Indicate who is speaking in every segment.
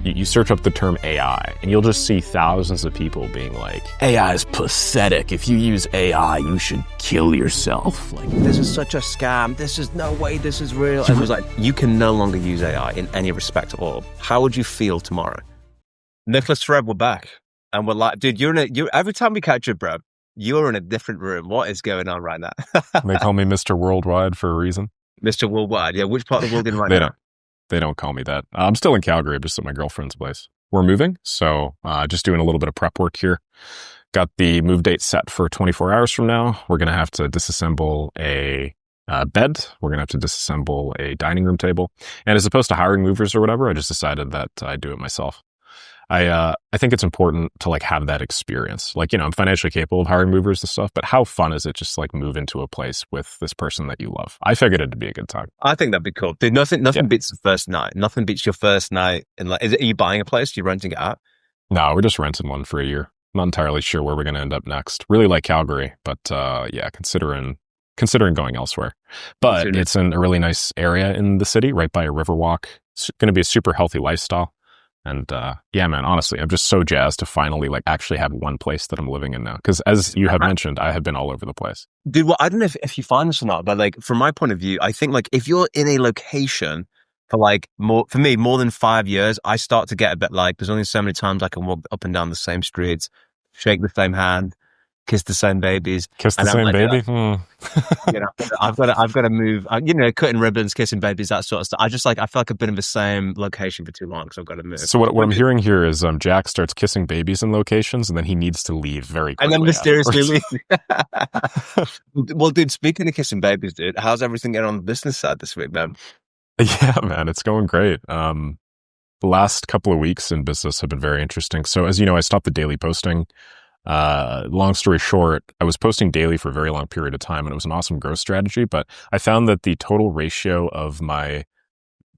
Speaker 1: You search up the term AI, and you'll just see thousands of people being like, AI is pathetic. If you use AI, you should kill yourself. Like,
Speaker 2: this is such a scam. This is no way this is real. And it was like, you can no longer use AI in any respect at all. How would you feel tomorrow? Nicholas Thread, we're back. And we're like, dude, every time we catch you, bro, you're in a different room. What is going on right now?
Speaker 1: They call me Mr. Worldwide for a reason.
Speaker 2: Mr. Worldwide. Yeah, which part of the world in right now?
Speaker 1: They don't call me that. I'm still in Calgary, just at my girlfriend's place. We're moving, so just doing a little bit of prep work here. Got the move date set for 24 hours from now. We're going to have to disassemble a bed. We're going to have to disassemble a dining room table. And as opposed to hiring movers or whatever, I just decided that I'd do it myself. I think it's important to like have that experience. Like, I'm financially capable of hiring movers and stuff, but how fun is it just like move into a place with this person that you love? I figured it'd be a good time.
Speaker 2: I think that'd be cool. Dude, nothing beats the first night. Nothing beats your first night. And like, are you buying a place? Are you renting it out?
Speaker 1: No, we're just renting one for a year. Not entirely sure where we're going to end up next. Really like Calgary, but yeah, considering going elsewhere. But it's in a really nice area in the city, right by a river walk. It's going to be a super healthy lifestyle. And yeah, man, honestly, I'm just so jazzed to finally like actually have one place that I'm living in now. Because as you have mentioned, I have been all over the place.
Speaker 2: Dude, well, I don't know if you find this or not, but like from my point of view, I think like if you're in a location for like more than 5 years, I start to get a bit like there's only so many times I can walk up and down the same streets, shake the same hand, kiss the same babies.
Speaker 1: Kiss the same baby?
Speaker 2: I've got to move, cutting ribbons, kissing babies, that sort of stuff. I feel like I've been in the same location for too long, so I've got to move.
Speaker 1: So what I'm hearing here is Jack starts kissing babies in locations, and then he needs to leave very quickly.
Speaker 2: And then mysteriously leave. Well, dude, speaking of kissing babies, dude, how's everything going on the business side this week, man?
Speaker 1: Yeah, man, it's going great. The last couple of weeks in business have been very interesting. So as you know, I stopped the daily posting. Long story short, I was posting daily for a very long period of time, and it was an awesome growth strategy, but I found that the total ratio of my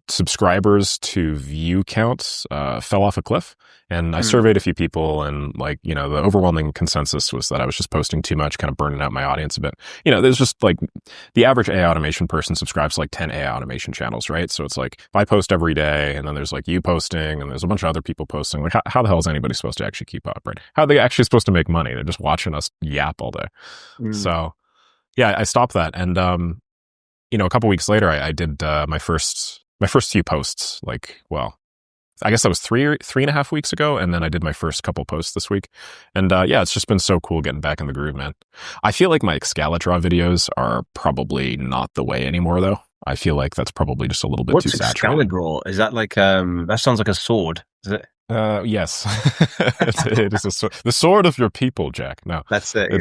Speaker 1: subscribers to view counts fell off a cliff. And I surveyed a few people, and like, the overwhelming consensus was that I was just posting too much, kind of burning out my audience a bit. There's just like the average AI automation person subscribes to like 10 AI automation channels, right? So it's like if I post every day, and then there's like you posting, and there's a bunch of other people posting, like how the hell is anybody supposed to actually keep up, right? How are they actually supposed to make money? They're just watching us yap all day. So yeah, I stopped that. And, a couple weeks later, I did my first few posts, like, well, I guess that was three and a half weeks ago. And then I did my first couple posts this week. And yeah, it's just been so cool getting back in the groove, man. I feel like my Excalibur videos are probably not the way anymore, though. I feel like that's probably just a little bit too saturated.
Speaker 2: Excalibur? Is that like, that sounds like a sword, is it?
Speaker 1: Yes. It is a sword. The sword of your people, Jack. No.
Speaker 2: That's it,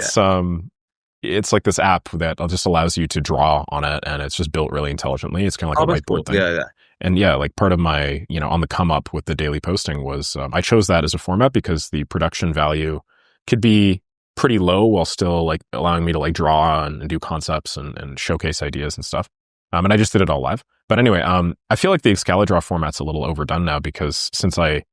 Speaker 1: It's like this app that just allows you to draw on it, and it's just built really intelligently. It's kind of like a whiteboard thing.
Speaker 2: Yeah.
Speaker 1: And yeah, like part of my, on the come up with the daily posting was I chose that as a format because the production value could be pretty low while still like allowing me to like draw and do concepts and showcase ideas and stuff. And I just did it all live. But anyway, I feel like the Excalibur format's a little overdone now because since I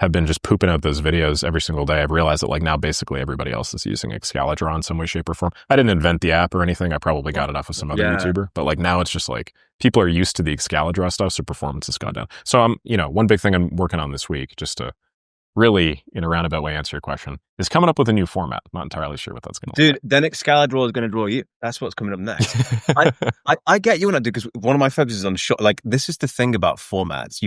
Speaker 1: have been just pooping out those videos every single day, I've realized that like now basically everybody else is using Excalibur in some way, shape, or form. I didn't invent the app or anything. I probably got it off of some other YouTuber, but like now it's just like people are used to the Excalibur stuff, so performance has gone down. So I'm, one big thing I'm working on this week, just to really, in a roundabout way, answer your question, is coming up with a new format. I'm not entirely sure what that's going to look like.
Speaker 2: Dude, then Excalibur is going to draw you. That's what's coming up next. I get you on that, dude, because one of my focuses on short. Like, this is the thing about formats.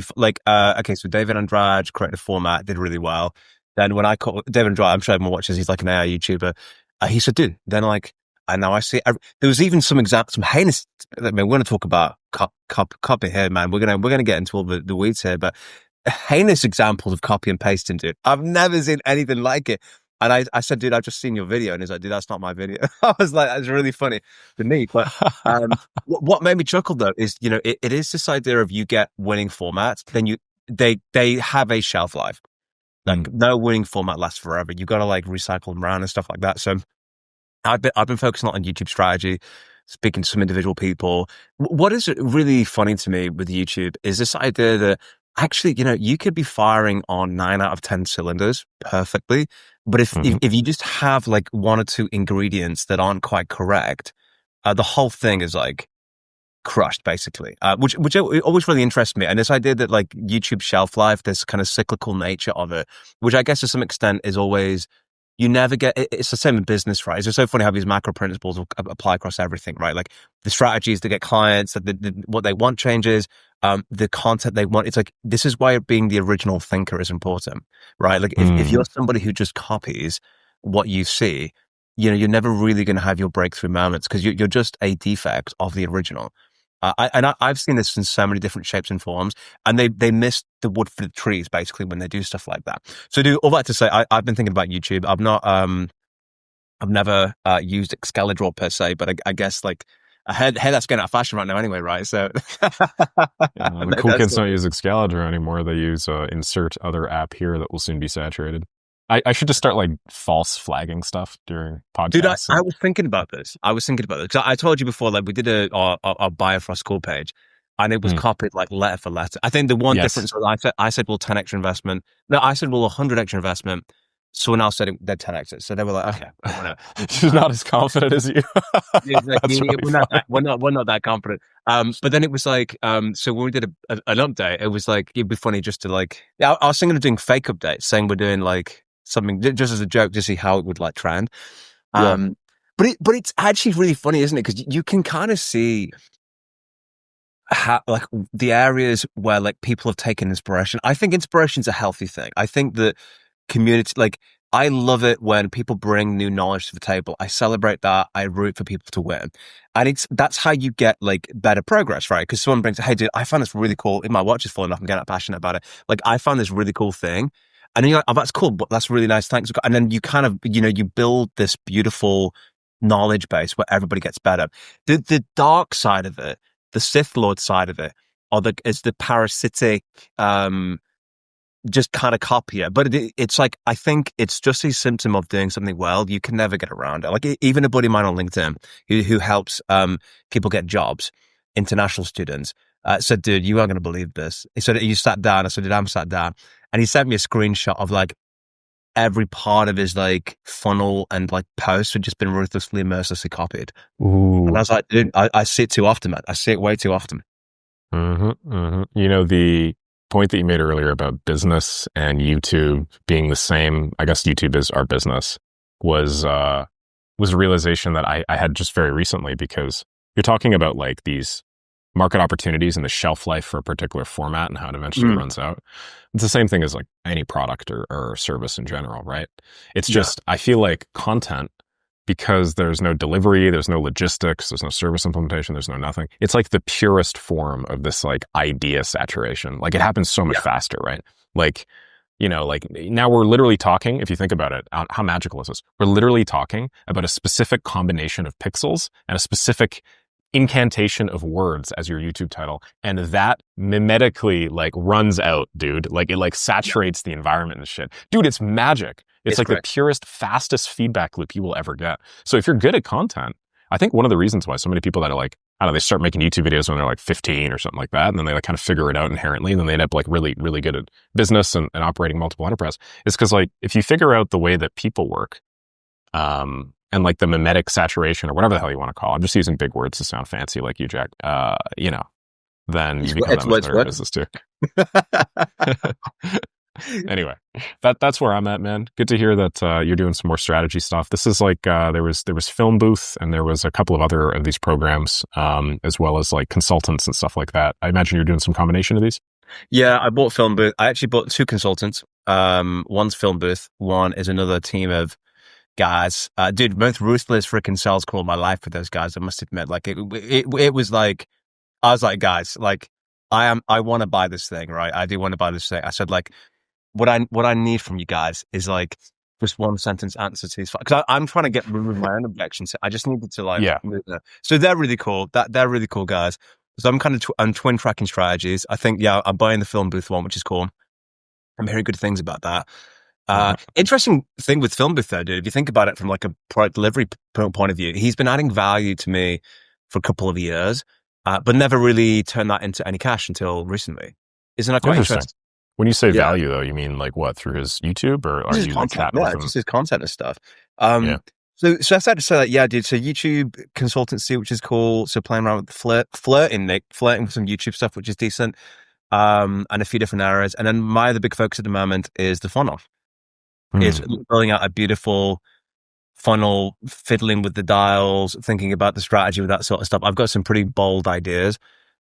Speaker 2: Okay, so David Andrade created a format, did really well. Then when I called David Andrade, I'm sure everyone watches, he's like an AI YouTuber. He said, dude, then like, and now I see, there was even some examples, some heinous, I mean, we're going to talk about copy here, man. We're going to get into all the weeds here, but heinous examples of copy and pasting, dude. I've never seen anything like it. And I said, dude, I've just seen your video. And he's like, dude, that's not my video. I was like, that's really funny to me. But what made me chuckle though is, it is this idea of you get winning formats, then they have a shelf life. Like no winning format lasts forever. You got to like recycle them around and stuff like that. So I've been focusing a lot on YouTube strategy, speaking to some individual people. What is really funny to me with YouTube is this idea that actually, you could be firing on 9 out of 10 cylinders perfectly. But if you just have like one or two ingredients that aren't quite correct, the whole thing is like crushed basically, which always really interests me. And this idea that like YouTube shelf life, this kind of cyclical nature of it, which I guess to some extent is always, you never get, it's the same in business, right? It's just so funny how these macro principles will apply across everything, right? Like the strategies to get clients, what they want changes, the content they want. It's like, this is why being the original thinker is important, right? Like if you're somebody who just copies what you see, you're never really going to have your breakthrough moments because you're just a defect of the original. I've seen this in so many different shapes and forms, and they miss the wood for the trees basically when they do stuff like that. So, all that to say, I've been thinking about YouTube. I've never used Excalibur per se, but I guess like hey, that's getting out of fashion right now anyway, right? So
Speaker 1: the cool kids don't use Excalibur anymore. They use insert other app here that will soon be saturated. I should just start like false flagging stuff during podcasts.
Speaker 2: Dude, I was thinking about this. Because I told you before, like we did our bio for our school page, and it was copied like letter for letter. I think the one difference was I said, well, 10 extra investment. No, I said, well, 100 extra investment. Someone else said they're 10 extra. So they were like, okay.
Speaker 1: She's not as confident as you.
Speaker 2: Like, we're not that confident. But then it was like, so when we did an update, it was like, it'd be funny just to like, I was thinking of doing fake updates, saying we're doing like something just as a joke to see how it would like trend. But it's actually really funny, isn't it? Because you can kind of see how like the areas where like people have taken inspiration. I think inspiration's a healthy thing. I think that community, like I love it when people bring new knowledge to the table. I celebrate that. I root for people to win. And that's how you get like better progress, right? Because someone brings, hey dude, I found this really cool. My watch is falling off. I'm getting passionate about it. Like I found this really cool thing. And then you're like, oh, that's cool. But that's really nice. Thanks. And then you kind of, you build this beautiful knowledge base where everybody gets better. The dark side of it, the Sith Lord side of it, is the parasitic, just kind of copy it. But it's like, I think it's just a symptom of doing something well. You can never get around it. Like even a buddy of mine on LinkedIn who helps people get jobs, international students, said, dude, you aren't going to believe this. He said, you sat down. I said, dude, I'm sat down. And he sent me a screenshot of like every part of his like funnel and like posts had just been ruthlessly and mercilessly copied.
Speaker 1: Ooh.
Speaker 2: And I was like, dude, I see it too often, man. I see it way too often.
Speaker 1: The point that you made earlier about business and YouTube being the same, I guess YouTube is our business, was a realization that I had just very recently, because you're talking about like these market opportunities and the shelf life for a particular format and how it eventually runs out. It's the same thing as like any product or service in general, right? It's just, I feel like content, because there's no delivery, there's no logistics, there's no service implementation, there's no nothing. It's like the purest form of this like idea saturation. Like it happens so much faster, right? Like, like now we're literally talking, if you think about it, how magical is this? We're literally talking about a specific combination of pixels and a specific incantation of words as your YouTube title, and that mimetically like runs out, dude. Like it like saturates the environment and shit. Dude, it's magic. It's like the purest, fastest feedback loop you will ever get. So if you're good at content, I think one of the reasons why so many people that are like, I don't know, they start making YouTube videos when they're like 15 or something like that, and then they like kind of figure it out inherently, and then they end up like really, really good at business and operating multiple enterprise, is because like if you figure out the way that people work, and like the mimetic saturation or whatever the hell you want to call it. I'm just using big words to sound fancy like you, Jack. Then you become that much better at business too. Anyway, that's where I'm at, man. Good to hear that you're doing some more strategy stuff. This is like there was Film Booth, and there was a couple of other of these programs, as well as like consultants and stuff like that. I imagine you're doing some combination of these.
Speaker 2: Yeah, I bought Film Booth. I actually bought 2 consultants. One's Film Booth. One is another team of guys. Dude, most ruthless freaking sales call of my life for those guys, I must admit. Like it was like, I was like, guys, like I want to buy this thing, right? I do want to buy this thing. I said like, what I need from you guys is like just one sentence answer to these, because I'm trying to remove my own objections. I just needed to like move there. So they're really cool. They're really cool guys. So I'm kind of I'm twin tracking strategies. I think I'm buying the Film Booth one, which is cool. I'm hearing good things about that. Interesting thing with Film Booth though, dude, if you think about it from like a product delivery point of view, he's been adding value to me for a couple of years, but never really turned that into any cash until recently. Isn't that quite interesting?
Speaker 1: When you say value though, you mean like what, through his YouTube, or are you like chatting with him?
Speaker 2: Just his content and stuff. So I started to say that, yeah, dude. So YouTube consultancy, which is cool. So playing around with flirting with some YouTube stuff, which is decent. And a few different areas. And then my other big focus at the moment is the funnel. Is building out a beautiful funnel, fiddling with the dials, thinking about the strategy with that sort of stuff. I've got some pretty bold ideas.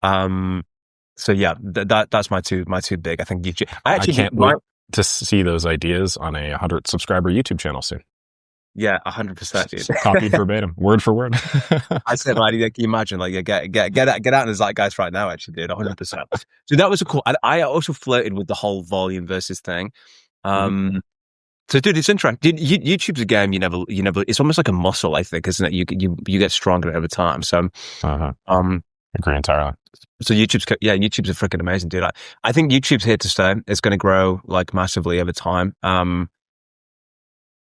Speaker 2: So yeah, that's my two big. I think YouTube.
Speaker 1: I can't wait to see those ideas on a 100 subscriber YouTube channel soon.
Speaker 2: Yeah, 100%, dude.
Speaker 1: Copied verbatim, word for word.
Speaker 2: I said, like, can you imagine, like, get out in the zeitgeist right now, actually, dude, 100%. So that was a cool. I also flirted with the whole volume versus thing. So, dude, it's interesting. YouTube's a game you never. It's almost like a muscle, I think, isn't it? You get stronger over time. So,
Speaker 1: agree entirely.
Speaker 2: So YouTube's a freaking amazing, dude. I think YouTube's here to stay. It's going to grow like massively over time.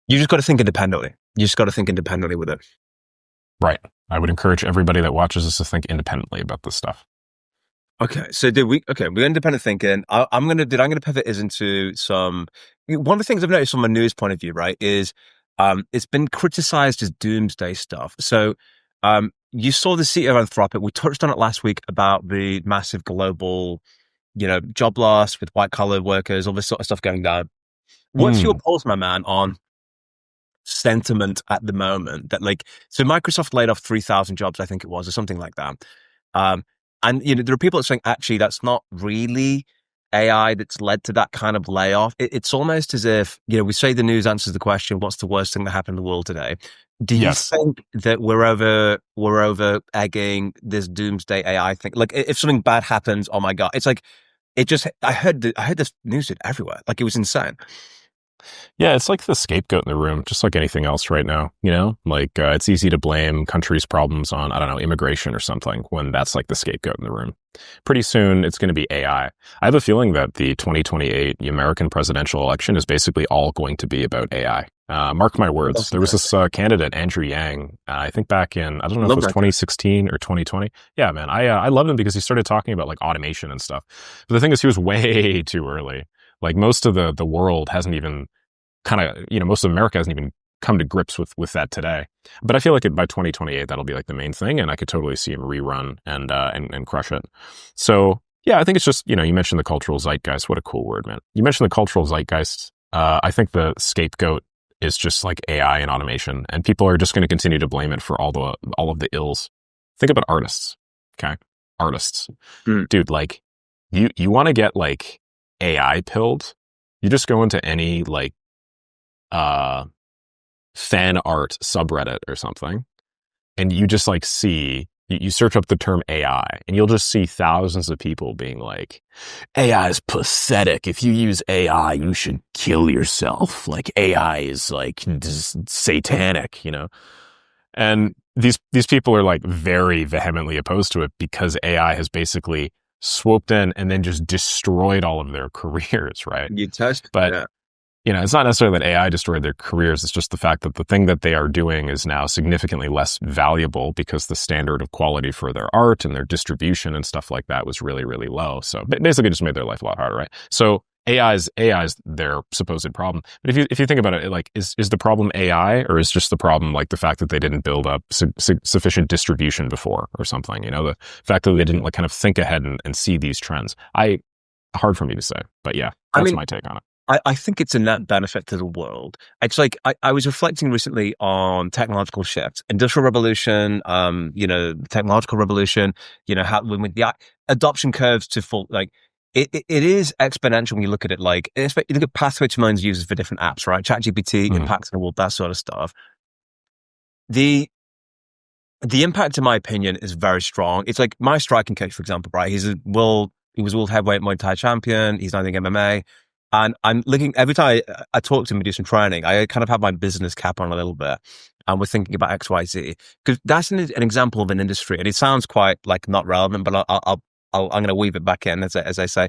Speaker 2: You just got to think independently. You just got to think independently with it.
Speaker 1: Right. I would encourage everybody that watches us to think independently about this stuff.
Speaker 2: Okay. So we're independent thinking. I'm going to pivot into some, one of the things I've noticed from a news point of view, right, is, it's been criticized as doomsday stuff. So, you saw the CEO of Anthropic. We touched on it last week about the massive global, job loss with white collar workers, all this sort of stuff going down. What's your pulse, my man, on sentiment at the moment? That, like, so Microsoft laid off 3,000 jobs, I think it was, or something like that. And there are people that are saying, actually, that's not really AI that's led to that kind of layoff. It's almost as if, we say the news answers the question, what's the worst thing that happened in the world today? Do you think that we're over egging this doomsday AI thing? Like, if something bad happens, oh my God, it's like, I heard this news everywhere. Like, it was insane.
Speaker 1: Yeah, it's like the scapegoat in the room, just like anything else right now, Like, it's easy to blame countries' problems on, I don't know, immigration or something, when that's like the scapegoat in the room. Pretty soon, it's going to be AI. I have a feeling that the 2028 American presidential election is basically all going to be about AI. Mark my words. There was this candidate, Andrew Yang, I think back in, I don't know if it was 2016 or 2020. Yeah, man, I loved him because he started talking about like automation and stuff. But the thing is, he was way too early. Like, most of the world hasn't even most of America hasn't even come to grips with that today. But I feel like by 2028, that'll be like the main thing. And I could totally see him rerun and crush it. So yeah, I think it's just, you mentioned the cultural zeitgeist. What a cool word, man. You mentioned the cultural zeitgeist. I think the scapegoat is just like AI and automation, and people are just going to continue to blame it for all of the ills. Think about artists. Okay. Artists. Dude, like, you want to get like AI pilled, you just go into any like fan art subreddit or something, and you just like you search up the term AI, and you'll just see thousands of people being like, AI is pathetic. If you use AI, you should kill yourself. Like, AI is like satanic, And these people are like very vehemently opposed to it because AI has basically swooped in and then just destroyed all of their careers, right? It's not necessarily that AI destroyed their careers. It's just the fact that the thing that they are doing is now significantly less valuable because the standard of quality for their art and their distribution and stuff like that was really, really low. So basically just made their life a lot harder, right? So AI is their supposed problem. But if you think about it, like, is the problem AI, or is just the problem like the fact that they didn't build up sufficient distribution before or something? The fact that they didn't like kind of think ahead and see these trends. Hard for me to say, but yeah, that's my take on it.
Speaker 2: I think it's a net benefit to the world. It's like, I was reflecting recently on technological shifts, industrial revolution, technological revolution, how with the adoption curves to full, like, it is exponential when you look at it. Like, you look at pathway to millions users for different apps, right? ChatGPT, impacts in the world, that sort of stuff. The impact, in my opinion, is very strong. It's like my striking coach, for example, right? He was world heavyweight Muay Thai champion. He's now doing MMA. And I'm looking, every time I talk to him and do some training, I kind of have my business cap on a little bit. And we're thinking about XYZ. Because that's an example of an industry. And it sounds quite like not relevant, but I'm going to weave it back in, as I say.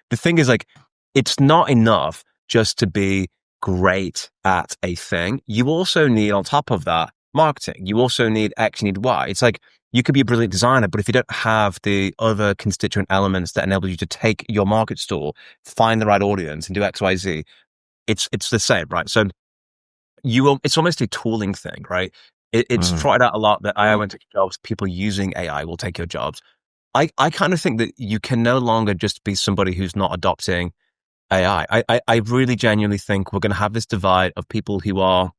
Speaker 2: The thing is, like, it's not enough just to be great at a thing. You also need, on top of that, marketing. You also need X, you need Y. It's like, you could be a brilliant designer, but if you don't have the other constituent elements that enable you to take your market stall, find the right audience, and do X, Y, Z, it's the same, right? So it's almost a tooling thing, right? It's
Speaker 1: Mm.
Speaker 2: tried out a lot that AI won't take your jobs. People using AI will take your jobs. I kind of think that you can no longer just be somebody who's not adopting AI. I really genuinely think we're going to have this divide of people who are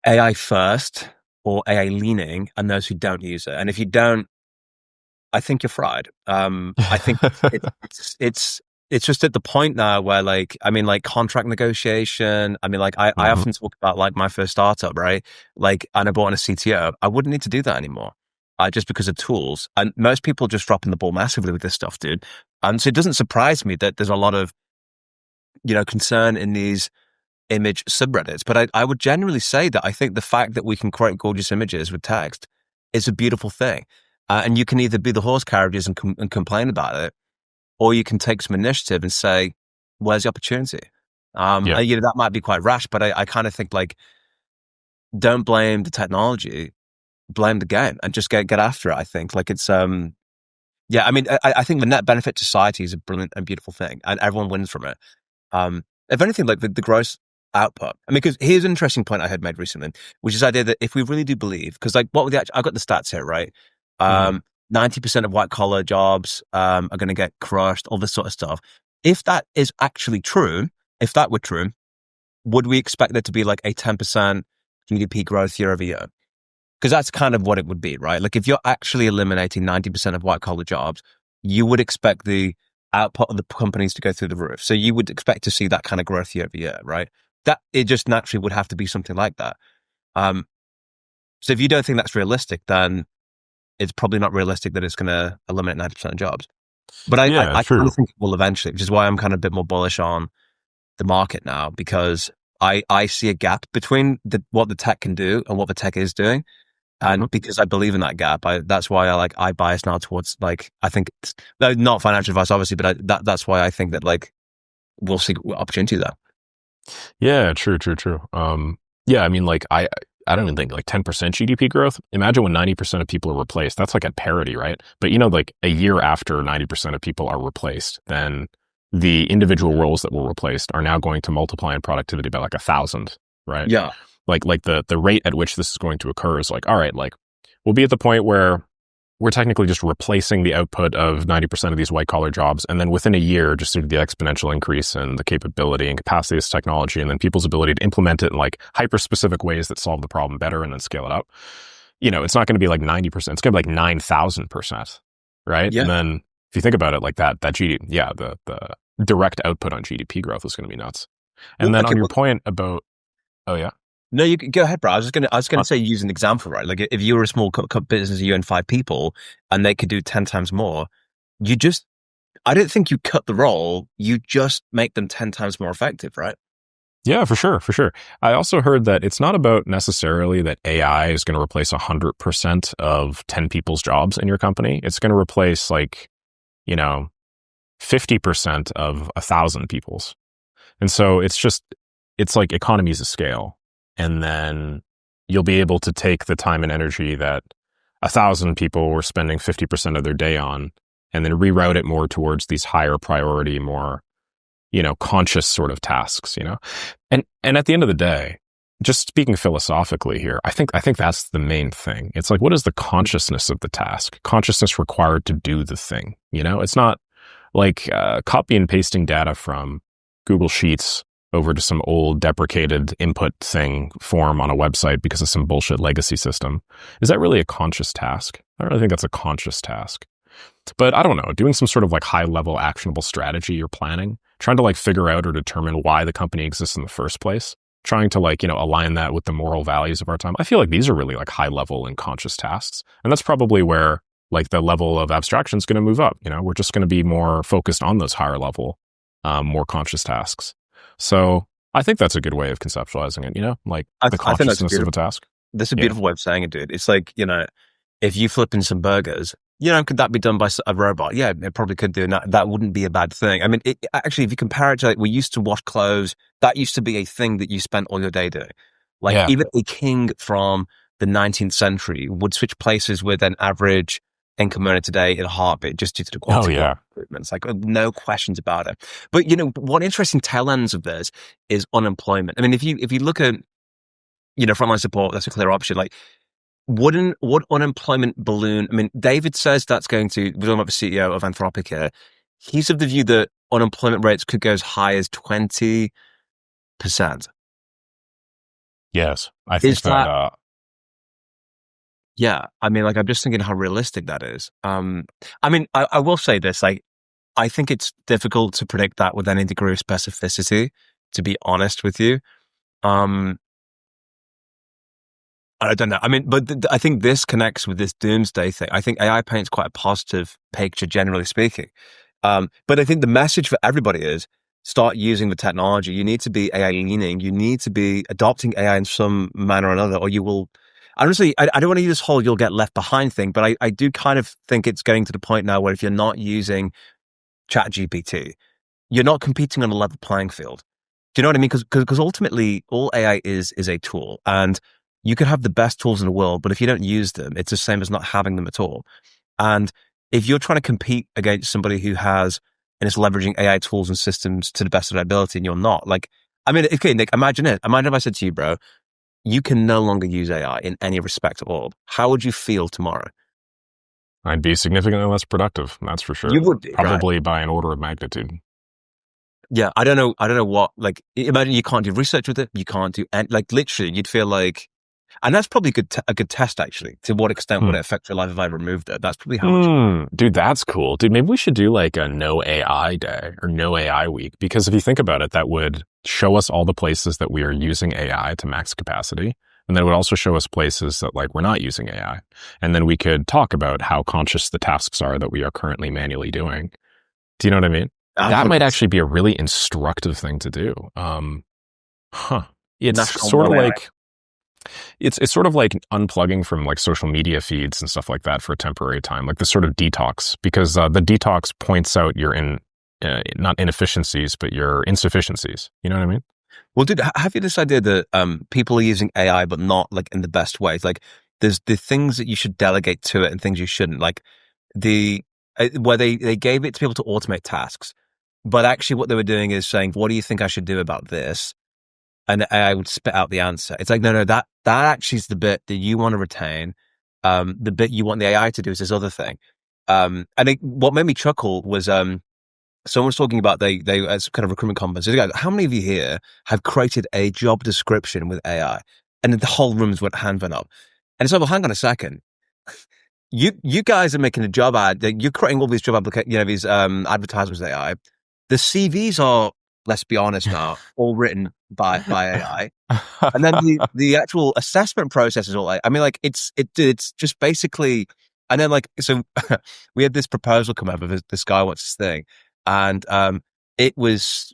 Speaker 2: AI first or AI leaning and those who don't use it. And if you don't, I think you're fried. I think it's just at the point now where like contract negotiation. I mean, like I
Speaker 1: Mhm.
Speaker 2: often talk about like my first startup, right? Like, and I brought in a CTO. I wouldn't need to do that anymore. Just because of tools. And most people just dropping the ball massively with this stuff, dude. And so it doesn't surprise me that there's a lot of, concern in these image subreddits. But I would generally say that I think the fact that we can create gorgeous images with text is a beautiful thing. And you can either be the horse carriages and complain about it, or you can take some initiative and say, where's the opportunity?
Speaker 1: Yeah.
Speaker 2: And, that might be quite rash, but I kind of think like, don't blame the technology, blame the game and just get after it. I think like it's, yeah, I mean, I think the net benefit to society is a brilliant and beautiful thing and everyone wins from it. If anything, like the gross output. I mean, because here's an interesting point I had made recently, which is the idea that if we really do believe, because like what were I've got the stats here, right?
Speaker 1: Mhm.
Speaker 2: 90% of white collar jobs are going to get crushed, all this sort of stuff. If that is actually true, if that were true, would we expect there to be like a 10% GDP growth year over year? Because that's kind of what it would be, right? Like if you're actually eliminating 90% of white collar jobs, you would expect the output of the companies to go through the roof. So you would expect to see that kind of growth year over year, right? That it just naturally would have to be something like that. Um, so if you don't think that's realistic, then it's probably not realistic that it's going to eliminate 90% of jobs. But
Speaker 1: Yeah,
Speaker 2: I kind
Speaker 1: true.
Speaker 2: of think it will eventually, which is why I'm kind of a bit more bullish on the market now, because I see a gap between what the tech can do and what the tech is doing.
Speaker 1: Mhm.
Speaker 2: And because I believe in that gap, that's why I bias now towards like, I think not financial advice, obviously, but that's why I think that like we'll see opportunity there.
Speaker 1: Yeah, true, true, true. Yeah, I mean, like I don't even think like 10% GDP growth. Imagine when 90% of people are replaced. That's like at parity, right? But like a year after 90% of people are replaced, then the individual roles that were replaced are now going to multiply in productivity by like 1,000, right?
Speaker 2: Yeah.
Speaker 1: Like the rate at which this is going to occur is like, all right, like we'll be at the point where we're technically just replacing the output of 90% of these white collar jobs. And then within a year, just due to the exponential increase in the capability and capacity of this technology, and then people's ability to implement it in like hyper specific ways that solve the problem better and then scale it up, it's not going to be like 90%. It's going to be like 9,000%. Right.
Speaker 2: Yeah.
Speaker 1: And then if you think about it like that GDP, yeah, the direct output on GDP growth is going to be nuts.
Speaker 2: Well,
Speaker 1: And then
Speaker 2: okay.
Speaker 1: on your
Speaker 2: Well,
Speaker 1: point about, oh yeah.
Speaker 2: no, you go ahead, bro. I was gonna
Speaker 1: Uh,
Speaker 2: say use an example, right? Like if you were a small business, you and 5 people, and they could do 10 times more, you just, I don't think you cut the role. You just make them 10 times more effective, right?
Speaker 1: Yeah, for sure, for sure. I also heard that it's not about necessarily that AI is going to replace 100% of 10 people's jobs in your company. It's going to replace like, you know, 50% of 1,000 people's. And so it's like economies of scale. And then you'll be able to take the time and energy that 1,000 people were spending 50% of their day on and then reroute it more towards these higher priority, more conscious sort of tasks, and at the end of the day, just speaking philosophically here, I think that's the main thing. It's like, what is the consciousness of the task? Consciousness required to do the thing. It's not like copy and pasting data from Google Sheets over to some old deprecated input thing form on a website because of some bullshit legacy system. Is that really a conscious task? I don't really think that's a conscious task. But I don't know, doing some sort of like high level actionable strategy or planning, trying to like figure out or determine why the company exists in the first place, trying to like, align that with the moral values of our time. I feel like these are really like high level and conscious tasks. And that's probably where like the level of abstraction is going to move up. We're just going to be more focused on those higher level, more conscious tasks. So I think that's a good way of conceptualizing it, like the
Speaker 2: I think
Speaker 1: consciousness of a task.
Speaker 2: that's a
Speaker 1: Yeah.
Speaker 2: beautiful way of saying it, dude. It's like, if you flip in some burgers, could that be done by a robot? Yeah, it probably could do. And that wouldn't be a bad thing. I mean, actually, if you compare it to like, we used to wash clothes, that used to be a thing that you spent all your day doing. Like
Speaker 1: Yeah.
Speaker 2: even a king from the 19th century would switch places with an average income earner today in a heartbeat just due to the
Speaker 1: Oh
Speaker 2: quality of
Speaker 1: yeah.
Speaker 2: improvements. Like no questions about it. But one interesting tail ends of this is unemployment. I mean, if you look at frontline support, that's a clear option. Like would unemployment balloon? I mean, David says that's going to. We're talking about the CEO of Anthropic here. He's of the view that unemployment rates could go as high as 20%.
Speaker 1: Yes, I think
Speaker 2: Is
Speaker 1: that.
Speaker 2: that? Yeah, I mean, like I'm just thinking how realistic that is. I mean, I will say this, like I think it's difficult to predict that with any degree of specificity, to be honest with you. Um, I don't know. I mean, but I think this connects with this doomsday thing. I think AI paints quite a positive picture, generally speaking. But I think the message for everybody is start using the technology. You need to be AI leaning. You need to be adopting AI in some manner or another, or you will. Honestly, I don't want to use this whole "you'll get left behind" thing, but I do kind of think it's getting to the point now where if you're not using ChatGPT, you're not competing on a level playing field. Do you know what I mean? Because ultimately, all AI is a tool, and you could have the best tools in the world, but if you don't use them, it's the same as not having them at all. And if you're trying to compete against somebody who has and is leveraging AI tools and systems to the best of their ability, and you're not, like, I mean, okay, Nick, imagine it. Imagine if I said to you, bro, you can no longer use AI in any respect at all. How would you feel tomorrow?
Speaker 1: I'd be significantly less productive. That's for
Speaker 2: You
Speaker 1: sure.
Speaker 2: would be, right?
Speaker 1: Probably by an order of magnitude.
Speaker 2: Yeah, I don't know. I don't know what. Like, imagine you can't do research with it. You can't do, and like, literally, you'd feel like, and that's probably a good test actually. To what extent would it affect your life if I removed it? That's probably how much.
Speaker 1: Dude, that's cool. Dude, maybe we should do like a no AI day or no AI week. Because if you think about it, that would show us all the places that we are using AI to max capacity. And then it would also show us places that like we're not using AI. And then we could talk about how conscious the tasks are that we are currently manually doing. Do you know what I mean? That might actually be a really instructive thing to do. It's
Speaker 2: National
Speaker 1: sort of
Speaker 2: AI.
Speaker 1: like it's sort of like unplugging from like social media feeds and stuff like that for a temporary time, like this sort of detox, because the detox points out your not inefficiencies, but your insufficiencies. You know what I mean?
Speaker 2: Well, dude, have you this idea that people are using AI but not like in the best ways? Like, there's the things that you should delegate to it and things you shouldn't. Like where they gave it to people to automate tasks, but actually what they were doing is saying, "What do you think I should do about this?" And the AI would spit out the answer. It's like, no, that actually is the bit that you want to retain. The bit you want the AI to do is this other thing. What made me chuckle was someone was talking about they as kind of recruitment conference. They go, how many of you here have created a job description with AI? And then the whole room's hand went up. And it's like, well, hang on a second. You guys are making a job ad. You're creating all these job these advertisements with AI. The CVs are, let's be honest now, all written by AI. And then the actual assessment process is all I mean, like it's just basically, and then like, so we had this proposal come up of this guy wants this thing. And it was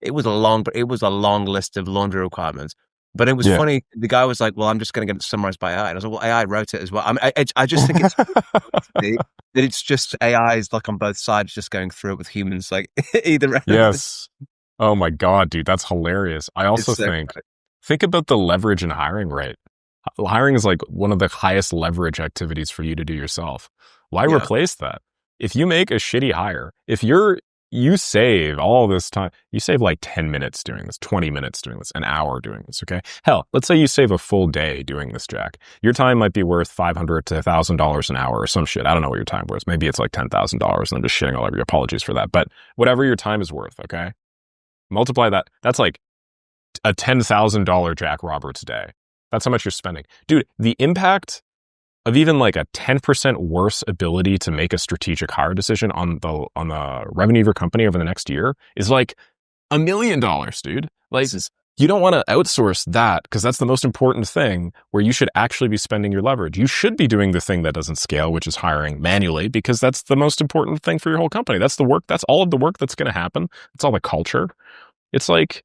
Speaker 2: it was a long list of laundry requirements. But it was
Speaker 1: Yeah.
Speaker 2: funny. The guy was like, "Well, I'm just going to get it summarized by AI." And I was like, "Well, AI wrote it as well." I mean, I just think that it's just AI is like on both sides, just going through it with humans, like either end.
Speaker 1: Yes. Oh my God, dude, that's hilarious. I also think about the leverage in hiring rate. Hiring is like one of the highest leverage activities for you to do yourself. Why replace that? If you make a shitty hire, if you save all this time, you save like 10 minutes doing this, 20 minutes doing this, an hour doing this, okay? Hell, let's say you save a full day doing this, Jack. Your time might be worth $500 to $1,000 an hour or some shit. I don't know what your time was. Maybe it's like $10,000 and I'm just shitting all over you. Apologies for that. But whatever your time is worth, okay? Multiply that. That's like a $10,000 Jack Roberts day. That's how much you're spending. Dude, the impact of even like a 10% worse ability to make a strategic hire decision on the revenue of your company over the next year is like $1 million, dude. Like, you don't want to outsource that because that's the most important thing where you should actually be spending your leverage. You should be doing the thing that doesn't scale, which is hiring manually, because that's the most important thing for your whole company. That's the work. That's all of the work that's going to happen. It's all the culture. It's like,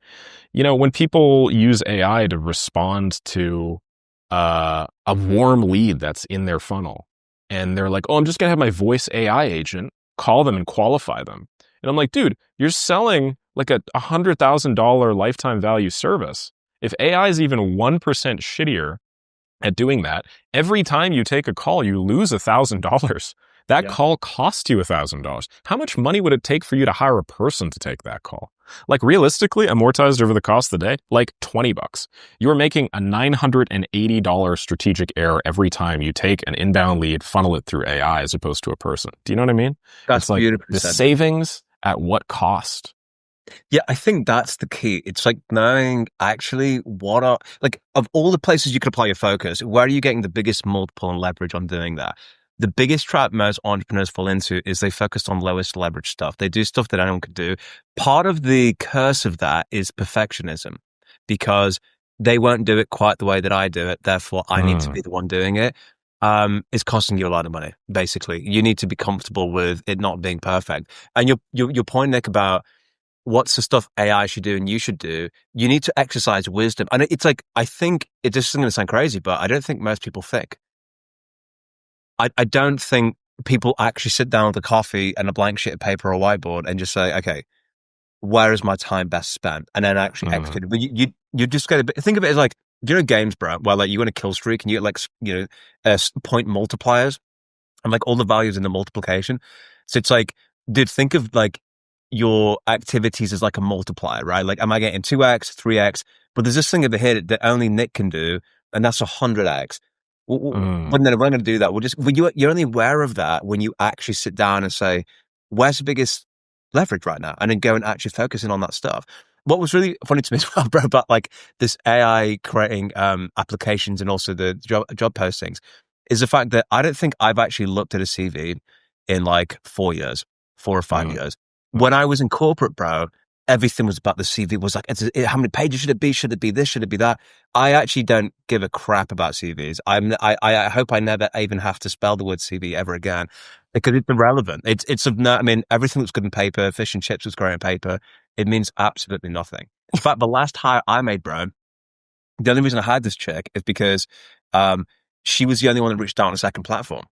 Speaker 1: when people use AI to respond to a warm lead that's in their funnel, and they're like, "Oh, I'm just gonna have my voice AI agent call them and qualify them," and I'm like, dude, you're selling like a $100,000 lifetime value service. If AI is even 1% shittier at doing that. Every time you take a call, you lose $1,000. That
Speaker 2: Yeah.
Speaker 1: call cost you $1,000. How much money would it take for you to hire a person to take that call? Like realistically, amortized over the cost of the day, like $20. You are making a $980 strategic error every time you take an inbound lead, funnel it through AI as opposed to a person. Do you know what I mean?
Speaker 2: That's
Speaker 1: It's like
Speaker 2: beautifully
Speaker 1: the
Speaker 2: said.
Speaker 1: savings at what cost?
Speaker 2: Yeah, I think that's the key. It's like knowing actually what are, like, of all the places you could apply your focus, where are you getting the biggest multiple and leverage on doing that? The biggest trap most entrepreneurs fall into is they focus on lowest leverage stuff. They do stuff that anyone could do. Part of the curse of that is perfectionism, because they won't do it quite the way that I do it. Therefore, I need to be the one doing it. It's costing you a lot of money. Basically, you need to be comfortable with it not being perfect. And your point, Nick, about what's the stuff AI should do and you should do, you need to exercise wisdom. And it's like, I think this isn't going to sound crazy, but I don't think most people think. I don't think people actually sit down with a coffee and a blank sheet of paper or a whiteboard and just say, okay, where is my time best spent? And then actually execute it. But you just got to think of it as like, do you know games, bro, where like you want a kill streak and you get like, point multipliers and like all the values in the multiplication. So it's like, dude, think of like your activities as like a multiplier, right? Like, am I getting 2x, 3x? But there's this thing over here that only Nick can do, and that's 100x. When then we're going to do that, you're only aware of that when you actually sit down and say, where's the biggest leverage right now? And then go and actually focus in on that stuff. What was really funny to me as well, bro, about like this AI creating applications and also the job postings is the fact that I don't think I've actually looked at a CV in like 4 years, 4 or 5 years. When I was in corporate, bro, everything was about the CV. It was like, how many pages should it be? Should it be this? Should it be that? I actually don't give a crap about CVs. I hope I never even have to spell the word CV ever again, because it's irrelevant. It's of no, I mean, everything looks good in paper. Fish and chips was great in paper. It means absolutely nothing. In fact, the last hire I made, bro, the only reason I hired this chick is because she was the only one that reached out on a second platform.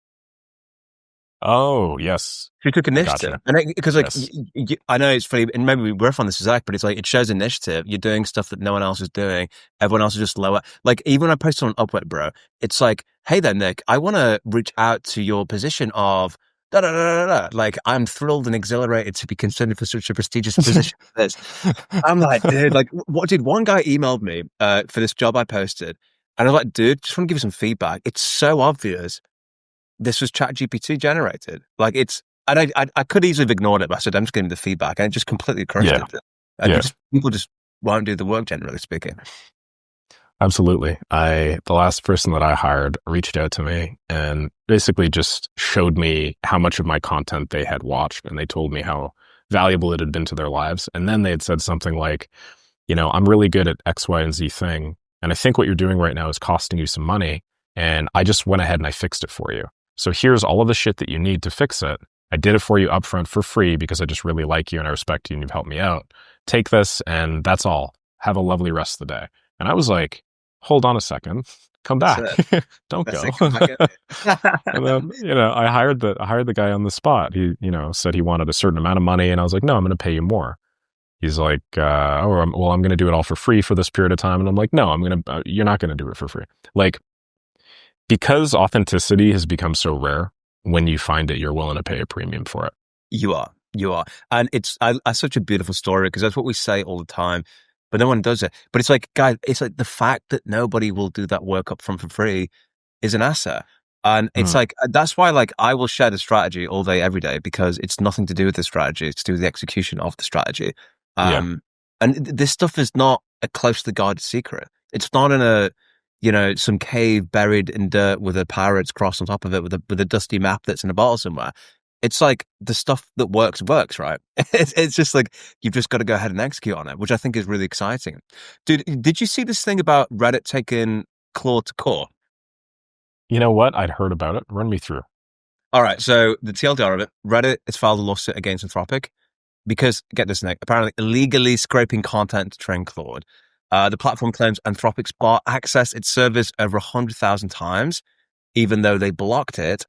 Speaker 1: Oh, yes.
Speaker 2: She took initiative.
Speaker 1: Gotcha.
Speaker 2: And because like,
Speaker 1: Yes.
Speaker 2: I know it's funny, and maybe we riff on this exact, but it's like, it shows initiative. You're doing stuff that no one else is doing. Everyone else is just lower. Like, even when I posted on Upwork, bro, it's like, hey there, Nick, I want to reach out to your position of da da da da da. Like, I'm thrilled and exhilarated to be considered for such a prestigious position as this. I'm like, dude, like, what did one guy emailed me for this job I posted? And I was like, dude, just want to give you some feedback. It's so obvious this was ChatGPT generated. Like, and I could easily have ignored it, but I said, I'm just giving the feedback, and it just completely crushed it. And people just won't do the work, generally speaking.
Speaker 1: Absolutely. The last person that I hired reached out to me and basically just showed me how much of my content they had watched, and they told me how valuable it had been to their lives. And then they had said something like, I'm really good at X, Y, and Z thing, and I think what you're doing right now is costing you some money, and I just went ahead and I fixed it for you. So here's all of the shit that you need to fix it. I did it for you upfront for free because I just really like you and I respect you and you've helped me out. Take this and that's all. Have a lovely rest of the day. And I was like, hold on a second, come back. Don't go. And then, I hired the guy on the spot. He, said he wanted a certain amount of money, and I was like, no, I'm going to pay you more. He's like, I'm going to do it all for free for this period of time. And I'm like, no, you're not going to do it for free. Like, because authenticity has become so rare, when you find it, you're willing to pay a premium for it.
Speaker 2: You are. And it's such a beautiful story, because that's what we say all the time, but no one does it. But it's like, guys, it's like the fact that nobody will do that work up front for free is an asset. And it's like, that's why, like, I will share the strategy all day, every day, because it's nothing to do with the strategy. It's to do with the execution of the strategy. And this stuff is not a closely guarded secret. It's not in some cave buried in dirt with a pirate's cross on top of it with a dusty map that's in a bottle somewhere. It's like the stuff that works, right? It's just like, you've just got to go ahead and execute on it, which I think is really exciting. Dude, did you see this thing about Reddit taking Claude to court?
Speaker 1: You know what? I'd heard about it. Run me through.
Speaker 2: All right. So the TLDR of it, Reddit has filed a lawsuit against Anthropic because, get this, Nick, apparently illegally scraping content to train Claude. The platform claims Anthropic's bot accessed its service over 100,000 times, even though they blocked it.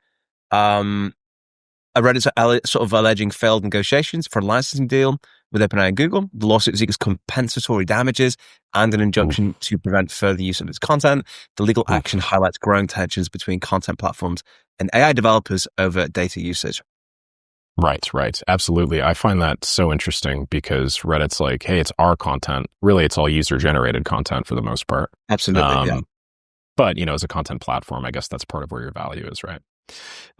Speaker 2: Reddit's sort of alleging failed negotiations for a licensing deal, with OpenAI and Google. The lawsuit seeks compensatory damages and an injunction to prevent further use of its content. The legal action highlights growing tensions between content platforms and AI developers over data usage.
Speaker 1: Right. Absolutely. I find that so interesting because Reddit's like, hey, it's our content. Really, it's all user-generated content for the most part.
Speaker 2: Absolutely, yeah.
Speaker 1: But, as a content platform, I guess that's part of where your value is, right?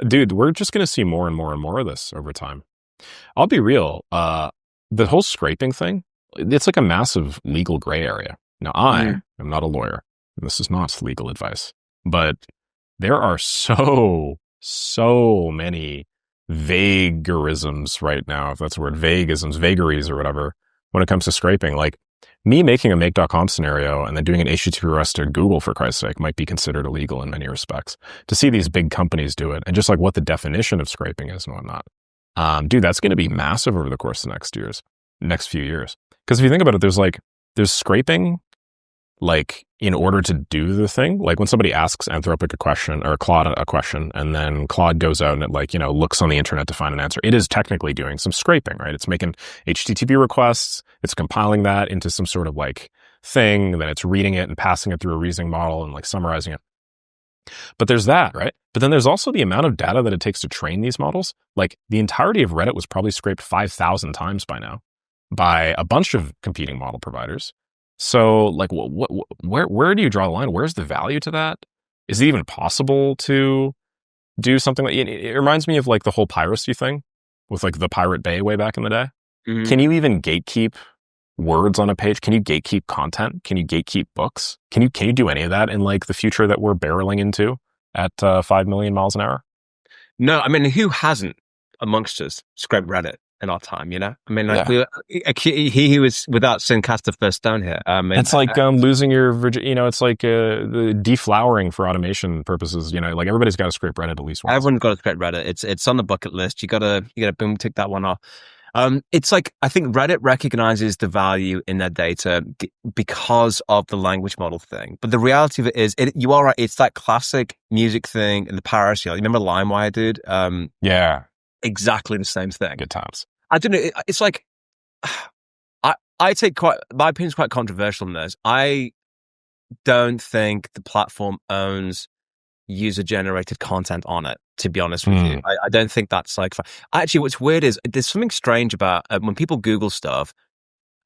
Speaker 1: Dude, we're just going to see more and more and more of this over time. I'll be real. The whole scraping thing, it's like a massive legal gray area. Now, I am not a lawyer. And this is not legal advice. But there are so many vaguerisms right now, if that's the word, vagaries or whatever, when it comes to scraping. Like, me making a make.com scenario and then doing an HTTP request to Google, for Christ's sake, might be considered illegal in many respects. To see these big companies do it and just like what the definition of scraping is and whatnot. Dude, that's going to be massive over the course of the next few years. Because if you think about it, there's scraping, like, in order to do the thing. Like when somebody asks Anthropic a question or Claude a question, and then Claude goes out and it looks on the internet to find an answer. It is technically doing some scraping, right? It's making HTTP requests. It's compiling that into some sort of like thing. And then it's reading it and passing it through a reasoning model and like summarizing it. But there's that, right? But then there's also the amount of data that it takes to train these models. Like the entirety of Reddit was probably scraped 5,000 times by now by a bunch of competing model providers. So like, where do you draw the line? Where's the value to that? Is it even possible to do something like it reminds me of like the whole piracy thing with like the Pirate Bay way back in the day. Mm-hmm. Can you even gatekeep words on a page? Can you gatekeep content? Can you gatekeep books? Can you do any of that in like the future that we're barreling into at 5 million miles an hour?
Speaker 2: No, I mean, who hasn't amongst us scraped Reddit in our time, I mean, like he was without sin cast the first stone here.
Speaker 1: It's like losing your it's like the deflowering for automation purposes, like everybody's got to scrape Reddit at least once.
Speaker 2: Everyone's got to scrape Reddit. It's on the bucket list. You gotta boom tick that one off. It's like, I think Reddit recognizes the value in their data because of the language model thing. But the reality of it is, you are right, it's that classic music thing and the piracy. You remember LimeWire, dude?
Speaker 1: Yeah.
Speaker 2: Exactly the same thing.
Speaker 1: Good times.
Speaker 2: I don't know. It's like, I take my opinion's quite controversial in this. I don't think the platform owns user-generated content on it, to be honest with you. I don't think that's like... Actually, what's weird is there's something strange about when people Google stuff.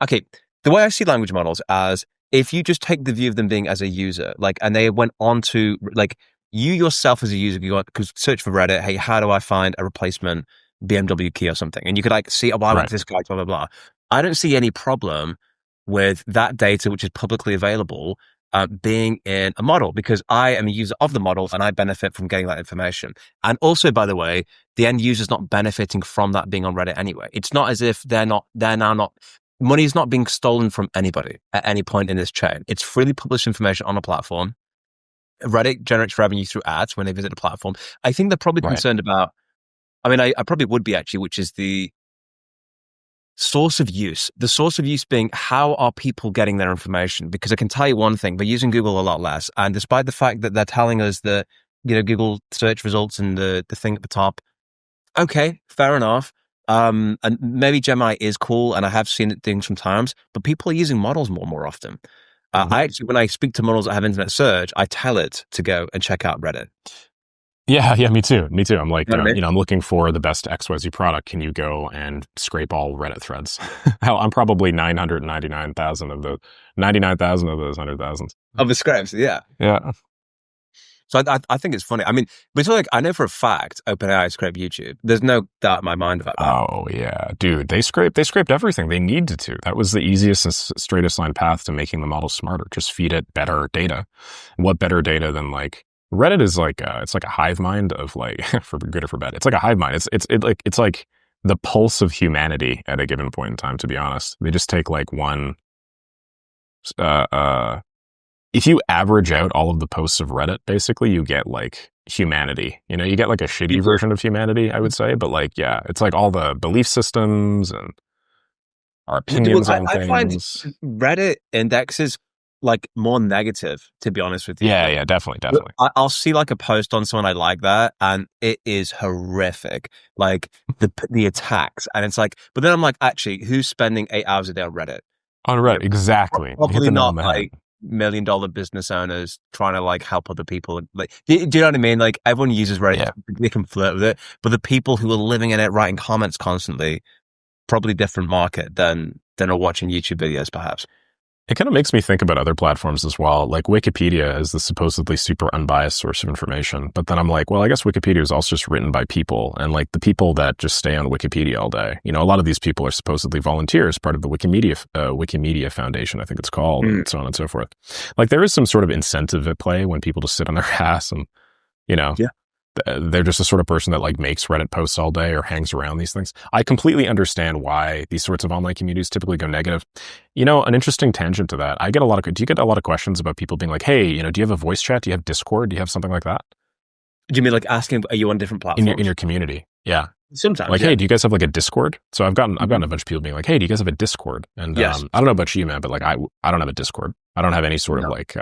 Speaker 2: Okay, the way I see language models as if you just take the view of them being as a user, like, and they went on to, like, you yourself as a user, you could search for Reddit, hey, how do I find a replacement BMW key or something? And you could like see, I want this guy, blah, blah, blah. I don't see any problem with that data, which is publicly available, being in a model, because I am a user of the model and I benefit from getting that information. And also, by the way, the end user's not benefiting from that being on Reddit anyway. It's not as if they're now not, money is not being stolen from anybody at any point in this chain. It's freely published information on a platform. Reddit generates revenue through ads when they visit a platform. I think they're probably concerned about, I mean, I probably would be actually, which is the source of use. The source of use being, how are people getting their information? Because I can tell you one thing, we're using Google a lot less. And despite the fact that they're telling us that, Google search results and the thing at the top, okay, fair enough. And maybe Gemini is cool, and I have seen it doing sometimes, but people are using models more often. I actually, when I speak to models that have internet search, I tell it to go and check out Reddit.
Speaker 1: Yeah, me too. I'm like, I'm looking for the best XYZ product. Can you go and scrape all Reddit threads? Hell, I'm probably 999,000 of those 100,000s.
Speaker 2: Of the scrapes, yeah.
Speaker 1: Yeah.
Speaker 2: So I think it's funny. I mean, but it's like, I know for a fact OpenAI scraped YouTube. There's no doubt in my mind about that.
Speaker 1: Oh yeah, dude, they scraped everything. They needed to. That was the easiest and straightest line path to making the model smarter. Just feed it better data. What better data than like Reddit is like it's like a hive mind of like for good or for bad. It's like a hive mind. It's like the pulse of humanity at a given point in time. To be honest, they just take like one. If you average out all of the posts of Reddit, basically you get like humanity. You get like a shitty version of humanity, I would say. But like, yeah, it's like all the belief systems and our opinions on things.
Speaker 2: I find Reddit indexes like more negative, to be honest with you.
Speaker 1: Yeah, yeah, definitely, definitely.
Speaker 2: I'll see like a post on someone I like that, and it is horrific. Like the attacks, and it's like, but then I'm like, actually, who's spending 8 hours a day on Reddit?
Speaker 1: On
Speaker 2: You
Speaker 1: Reddit,
Speaker 2: know,
Speaker 1: exactly. You hit
Speaker 2: probably
Speaker 1: the nail on
Speaker 2: not
Speaker 1: the head.
Speaker 2: like $1 million business owners trying to like help other people. Like, do you know what I mean? Like everyone uses Reddit,
Speaker 1: Yeah.
Speaker 2: they can flirt with it, but the people who are living in it, writing comments constantly, probably different market than are watching YouTube videos, perhaps.
Speaker 1: It kind of makes me think about other platforms as well. Like Wikipedia is the supposedly super unbiased source of information. But then I'm like, well, I guess Wikipedia is also just written by people. And like the people that just stay on Wikipedia all day, you know, a lot of these people are supposedly volunteers, part of the Wikimedia Foundation, I think it's called, and so on and so forth. Like there is some sort of incentive at play when people just sit on their ass and, you know,
Speaker 2: Yeah.
Speaker 1: they're just the sort of person that like makes Reddit posts all day or hangs around these things. I completely understand why these sorts of online communities typically go negative. You know, an interesting tangent to that. Do you get a lot of questions about people being like, hey, you know, do you have a voice chat? Do you have Discord? Do you have something like that
Speaker 2: Do you mean like asking, are you on different
Speaker 1: in
Speaker 2: platforms?
Speaker 1: your community? Yeah.
Speaker 2: Sometimes,
Speaker 1: Like,
Speaker 2: yeah.
Speaker 1: hey, do you guys have like a Discord? So I've gotten a bunch of people being like, hey, do you guys have a Discord? And
Speaker 2: Yes.
Speaker 1: I don't know about you, man, but like I don't have a Discord. I don't have any sort of
Speaker 2: No.
Speaker 1: like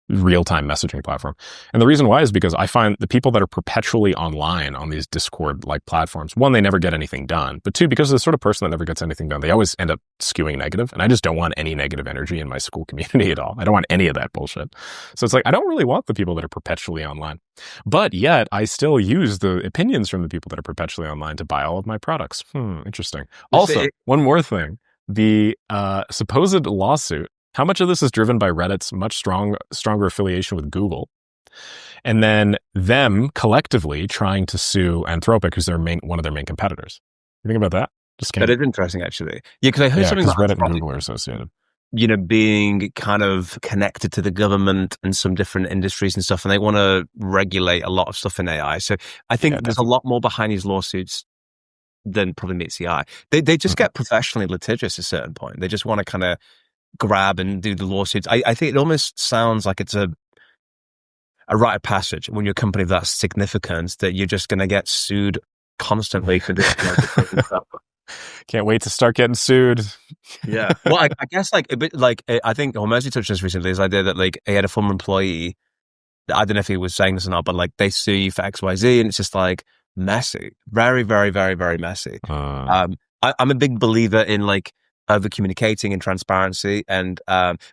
Speaker 1: real-time messaging platform. And the reason why is because I find the people that are perpetually online on these Discord like platforms, one, they never get anything done, but two, because they're the sort of person that never gets anything done, they always end up skewing negative. And I just don't want any negative energy in my school community at all. I don't want any of that bullshit. So it's like, I don't really want the people that are perpetually online, but yet I still use the opinions from the people that are perpetually online to buy all of my products. Interesting. Also, one more thing, the supposed lawsuit. How much of this is driven by Reddit's much stronger affiliation with Google, and then them collectively trying to sue Anthropic, who's one of their main competitors? You think about that?
Speaker 2: That is interesting, actually. Yeah, because I heard something
Speaker 1: because
Speaker 2: about
Speaker 1: Reddit and Google are associated.
Speaker 2: You know, being kind of connected to the government and some different industries and stuff, and they want to regulate a lot of stuff in AI. So I think there's a lot more behind these lawsuits than probably meets the eye. They just get professionally litigious at a certain point. They just want to kind of grab and do the lawsuits. I think it almost sounds like it's a rite of passage when you're a company of that significance that you're just going to get sued constantly for this.
Speaker 1: Can't wait to start getting sued.
Speaker 2: Yeah. Well, I guess like a bit like I think Mercy touched this recently, this idea that like he had a former employee. I don't know if he was saying this or not, but like they sue you for XYZ, and it's just like messy, very, very, very, very messy. I'm a big believer in like over communicating and transparency, and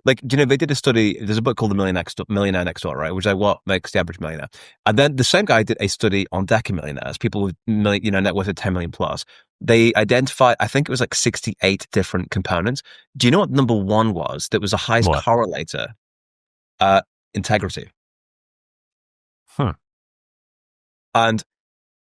Speaker 2: like, you know, they did a study. There's a book called The Millionaire Next Door, right? Which is like what makes the average millionaire. And then the same guy did a study on decay millionaires, people with net worth of 10 million plus. They identified, I think it was like 68 different components. Do you know what number one was? That was the highest correlator? Integrity. And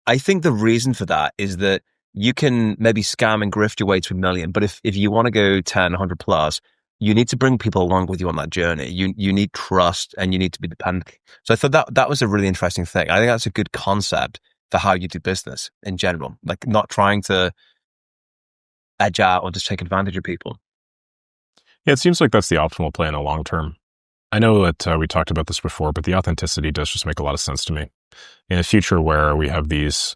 Speaker 2: I think the reason for that is that you can maybe scam and grift your way to 1 million, but if you want to go 10, 100 plus, you need to bring people along with you on that journey. You need trust, and you need to be dependent. So I thought that was a really interesting thing. I think that's a good concept for how you do business in general, like not trying to edge out or just take advantage of people.
Speaker 1: Yeah, it seems like that's the optimal play in the long term. I know that we talked about this before, but the authenticity does just make a lot of sense to me. In a future where we have these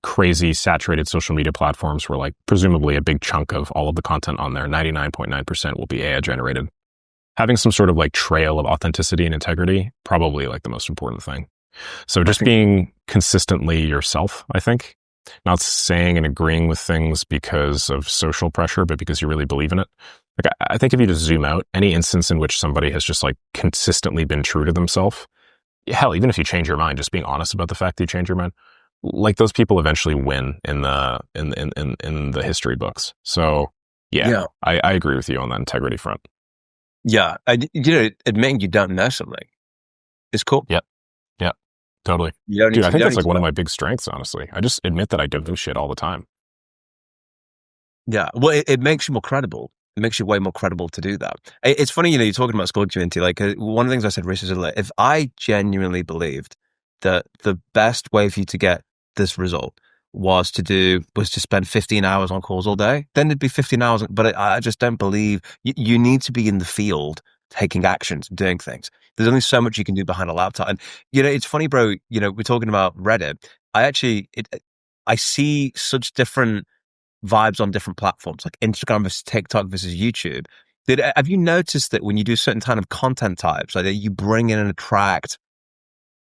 Speaker 1: crazy saturated social media platforms where like presumably a big chunk of all of the content on there, 99.9% will be AI generated. Having some sort of like trail of authenticity and integrity, probably like the most important thing. So just being consistently yourself, I think, not saying and agreeing with things because of social pressure, but because you really believe in it. Like, I think if you just zoom out, any instance in which somebody has just like consistently been true to themselves, hell, even if you change your mind, just being honest about the fact that you change your mind, like those people eventually win in the history books. So yeah. I agree with you on that integrity front.
Speaker 2: Yeah. Admitting you don't know something is cool.
Speaker 1: Yep. Totally. Dude, I think that's like one of my big strengths, honestly. I just admit that I don't know shit all the time.
Speaker 2: Yeah. Well, it makes you more credible. It makes you way more credible to do that. It's funny, you're talking about school community. Like one of the things I said recently, if I genuinely believed that the best way for you to get this result was to spend 15 hours on calls all day, then it'd be 15 hours. But I just don't believe you need to be in the field taking actions, doing things. There's only so much you can do behind a laptop. And, it's funny, bro, we're talking about Reddit. I see such different vibes on different platforms, like Instagram versus TikTok versus YouTube. Have you noticed that when you do certain kind of content types, like that you bring in and attract,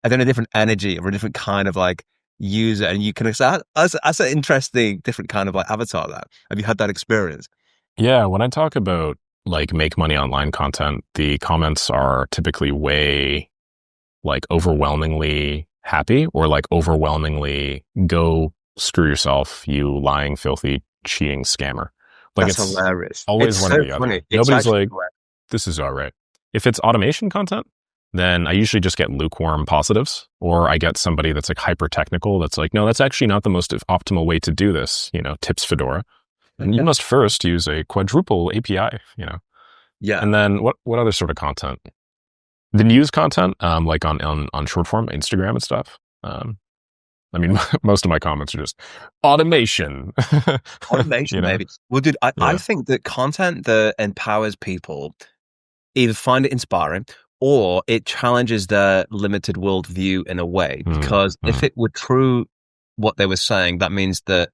Speaker 2: I don't know, a different energy or a different kind of like user, and you can that's an interesting different kind of like avatar. That have you had that experience?
Speaker 1: Yeah, when I talk about like make money online content, the comments are typically way like overwhelmingly happy or like overwhelmingly go screw yourself, you lying, filthy, cheating scammer. Like
Speaker 2: That's
Speaker 1: it's
Speaker 2: hilarious.
Speaker 1: always
Speaker 2: It's
Speaker 1: one or
Speaker 2: so
Speaker 1: the other.
Speaker 2: funny. It's
Speaker 1: Nobody's
Speaker 2: actually
Speaker 1: like, this is all right. If it's automation content, then I usually just get lukewarm positives, or I get somebody that's like hyper technical that's like, no, that's actually not the most optimal way to do this, tips Fedora. And you must first use a quadruple API.
Speaker 2: yeah.
Speaker 1: And then what other sort of content? The news content, like on short form Instagram and stuff. I mean, most of my comments are just automation.
Speaker 2: Automation,
Speaker 1: you know?
Speaker 2: maybe. Well, dude, I
Speaker 1: Yeah.
Speaker 2: think that content that empowers people either find it inspiring or it challenges their limited worldview in a way.
Speaker 1: Mm,
Speaker 2: Because if
Speaker 1: mm,
Speaker 2: it were true what they were saying, that means that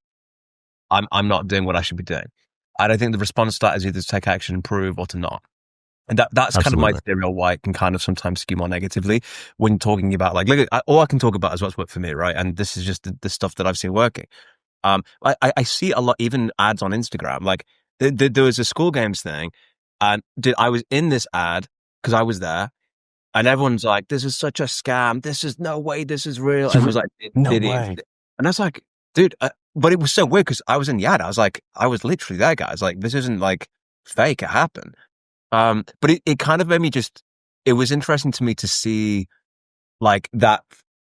Speaker 2: I'm not doing what I should be doing. And I think the response to that is either to take action, improve, or to not. And that's kind of my
Speaker 1: absolutely.
Speaker 2: theory on why it can kind of sometimes skew more negatively when talking about like, look, all I can talk about is what's worked for me, right? And this is just the stuff that I've seen working. I see a lot, even ads on Instagram. Like there was a school games thing, and I was in this ad because I was there, and everyone's like, "This is such a scam. This is no way. This is real." And was like,
Speaker 1: No
Speaker 2: "Did it?"
Speaker 1: way.
Speaker 2: And I was like, "Dude," but it was so weird because I was in the ad. I was like, I was literally there, guys. Like, this isn't like fake. It happened. But it kind of made me just. It was interesting to me to see like that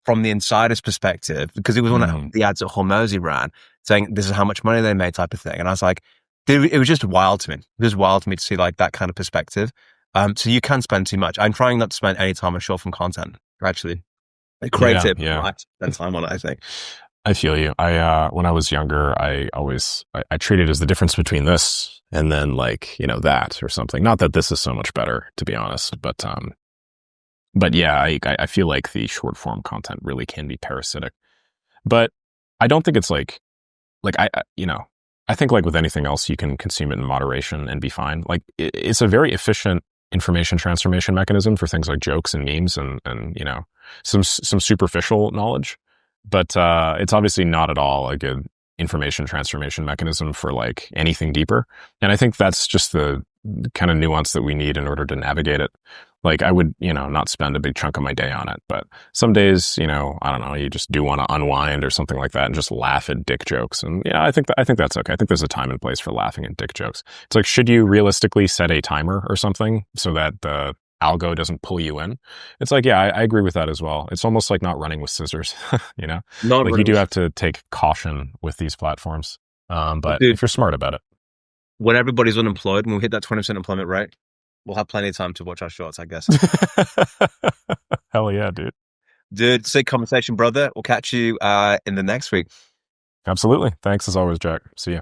Speaker 2: from the insider's perspective, because it was one of
Speaker 1: Mm,
Speaker 2: the ads that Hormozy ran saying this is how much money they made type of thing. And I was like, dude, it was just wild to me. It was wild to me to see like that kind of perspective. So you can spend too much. I'm trying not to spend any time on short form content. Actually, I crave
Speaker 1: yeah,
Speaker 2: it, but
Speaker 1: yeah.
Speaker 2: I spend time on it, I think.
Speaker 1: I feel you. When I was younger, I treated it as the difference between this and then like, that or something. Not that this is so much better, to be honest, but yeah, I feel like the short form content really can be parasitic. But I don't think it's like I think like with anything else, you can consume it in moderation and be fine. Like it's a very efficient information transformation mechanism for things like jokes and memes and some superficial knowledge. But it's obviously not at all a good information transformation mechanism for like anything deeper. And I think that's just the kind of nuance that we need in order to navigate it. Like I would, not spend a big chunk of my day on it, but some days, I don't know, you just do want to unwind or something like that and just laugh at dick jokes. And yeah, I think that's okay. I think there's a time and place for laughing at dick jokes. It's like, should you realistically set a timer or something so that the algo doesn't pull you in? It's like, yeah, I agree with that as well. It's almost like not running with scissors,
Speaker 2: Not
Speaker 1: like you
Speaker 2: really.
Speaker 1: do have to take caution with these platforms.
Speaker 2: But
Speaker 1: But
Speaker 2: dude,
Speaker 1: if you're smart about it.
Speaker 2: when everybody's unemployed, when we hit that 20% employment rate, we'll have plenty of time to watch our shorts, I guess.
Speaker 1: Hell yeah, dude.
Speaker 2: Dude, sick conversation, brother. We'll catch you in the next week.
Speaker 1: Absolutely. Thanks as always, Jack. See ya.